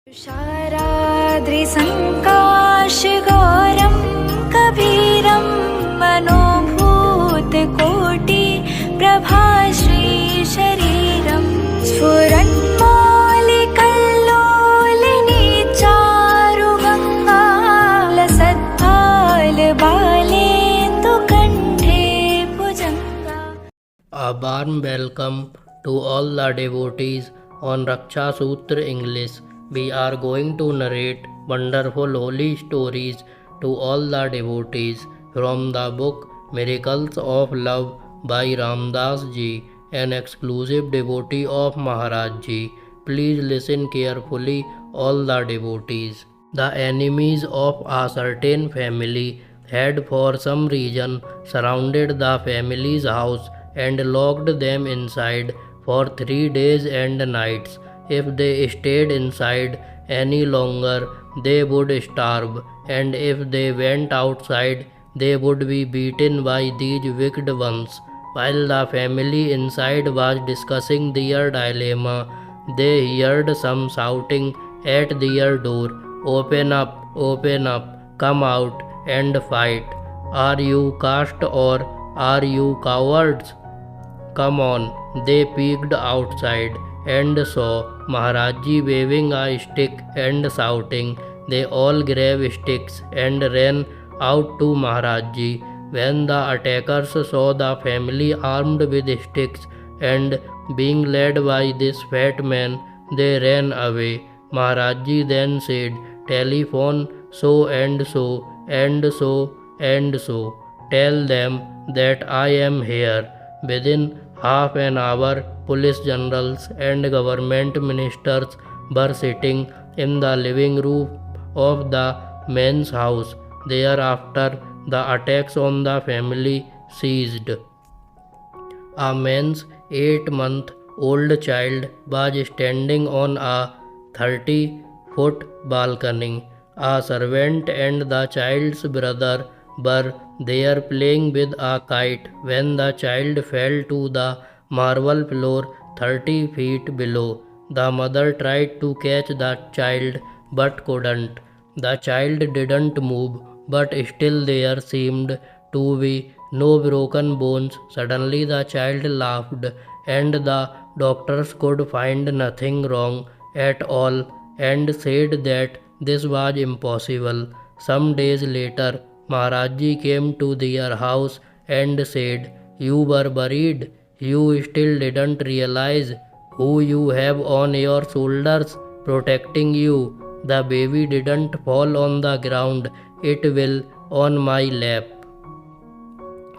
तुषाराद्रिसङ्काशगौरं कबीरं मनोभूतकोटि प्रभाश्रीशरीरं स्फुरन्मौलिकल्लोलिनी चारुगङ्गा लसत्फालबालेन्दुकण्ठे भुजङ्गा. A warm welcome to all the devotees on Raksha Sutra English. We are going to narrate wonderful holy stories to all the devotees from the book Miracles of Love by Ramdas Ji, an exclusive devotee of Maharaj Ji. Please listen carefully, all the devotees. The enemies of a certain family had for some reason surrounded the family's house and locked them inside for 3 days and nights. If they stayed inside any longer, they would starve, and if they went outside, they would be beaten by these wicked ones. While the family inside was discussing their dilemma, they heard some shouting at their door, open up, come out and fight. Are you caste or are you cowards? Come on. They peeked outside and saw Maharaj Ji waving a stick and shouting. They all grabbed sticks and ran out to Maharaj Ji. When the attackers saw the family armed with sticks and being led by this fat man, they ran away. Maharaj Ji then said, telephone so and so and so and so. Tell them that I am here. Within half an hour, police generals and government ministers were sitting in the living room of the man's house. Thereafter, the attacks on the family ceased. A man's 8-month-old child was standing on a 30-foot balcony. A servant and the child's brother were there playing with a kite when the child fell to the marble floor 30 feet below. The mother tried to catch the child but couldn't. The child didn't move, but still there seemed to be no broken bones. Suddenly the child laughed, and the doctors could find nothing wrong at all and said that this was impossible. Some days later, Maharaj Ji came to their house and said, you were buried. You still didn't realize who you have on your shoulders protecting you. The baby didn't fall on the ground. It will on my lap.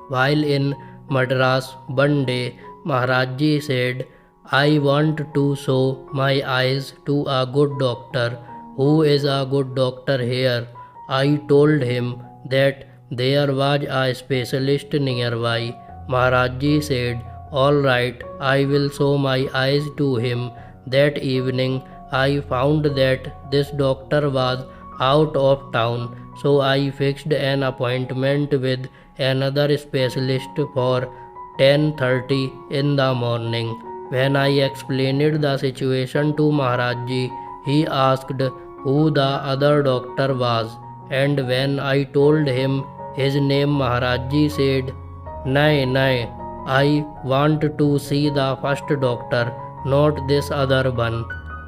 While in Madras one day, Maharaj Ji said, I want to show my eyes to a good doctor. Who is a good doctor here? I told him that there was a specialist nearby. Maharaj Ji said, all right, I will show my eyes to him. That evening, I found that this doctor was out of town, so I fixed an appointment with another specialist for 10:30 in the morning. When I explained the situation to Maharaj Ji, he asked who the other doctor was, and when I told him his name, Maharaj Ji said, Nay, I want to see the first doctor, not this other one.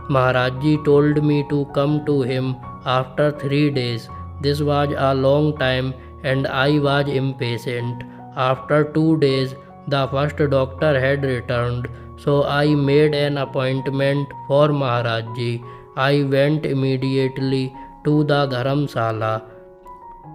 Maharaj Ji told me to come to him after 3 days. This was a long time and I was impatient. After 2 days, the first doctor had returned, so I made an appointment for Maharaj Ji. I went immediately to the Dharamsala.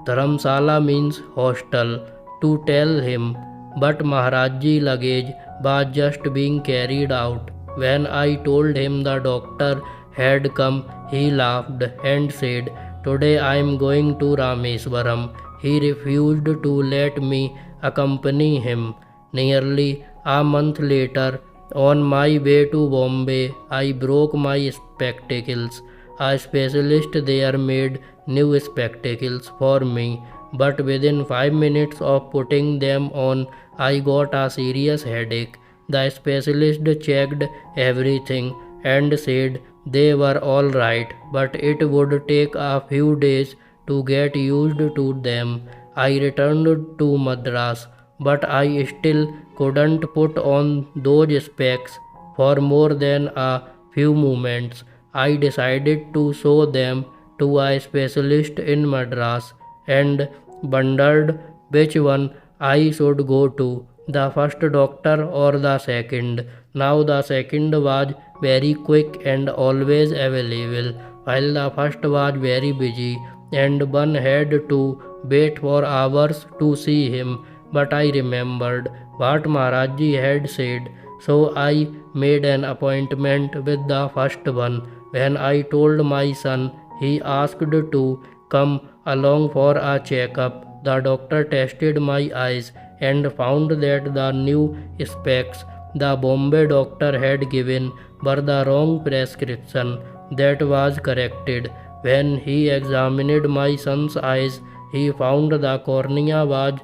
Dharamsala means hostel, to tell him, but Maharaj Ji luggage was just being carried out. When I told him the doctor had come, he laughed and said, today I am going to Rameswaram. He refused to let me accompany him. Nearly a month later, on my way to Bombay, I broke my spectacles. A specialist there made new spectacles for me, but within 5 minutes of putting them on, I got a serious headache. The specialist checked everything and said, They were all right, but it would take a few days to get used to them. I returned to Madras, but I still couldn't put on those specs for more than a few moments. I decided to show them to a specialist in Madras and wondered which one I should go to, the first doctor or the second. Now the second was very quick and always available, while the first was very busy and one had to wait for hours to see him. But I remembered what Maharaji had said, so I made an appointment with the first one. When I told my son, he asked to come along for a checkup. The doctor tested my eyes and found that the new specs the Bombay doctor had given were the wrong prescription. That was corrected. When he examined my son's eyes, he found the cornea was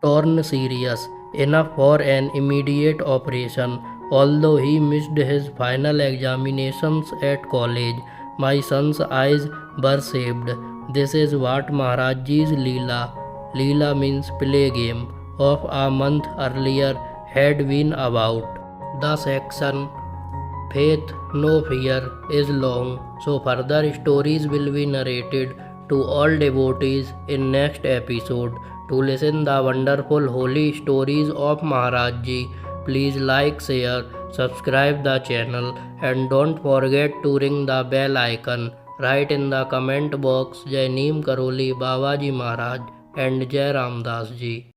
torn serious enough for an immediate operation. Although he missed his final examinations at college, my son's eyes were saved. This is what Maharaji's Leela means play game, of a month earlier had been about. The section Faith No Fear is long, so further stories will be narrated to all devotees in next episode. To listen the wonderful holy stories of Maharajji, please like, share, subscribe the channel and don't forget to ring the bell icon. Write in the comment box Jai Neem Karoli Babaji Maharaj and Jai Ramdas Ji.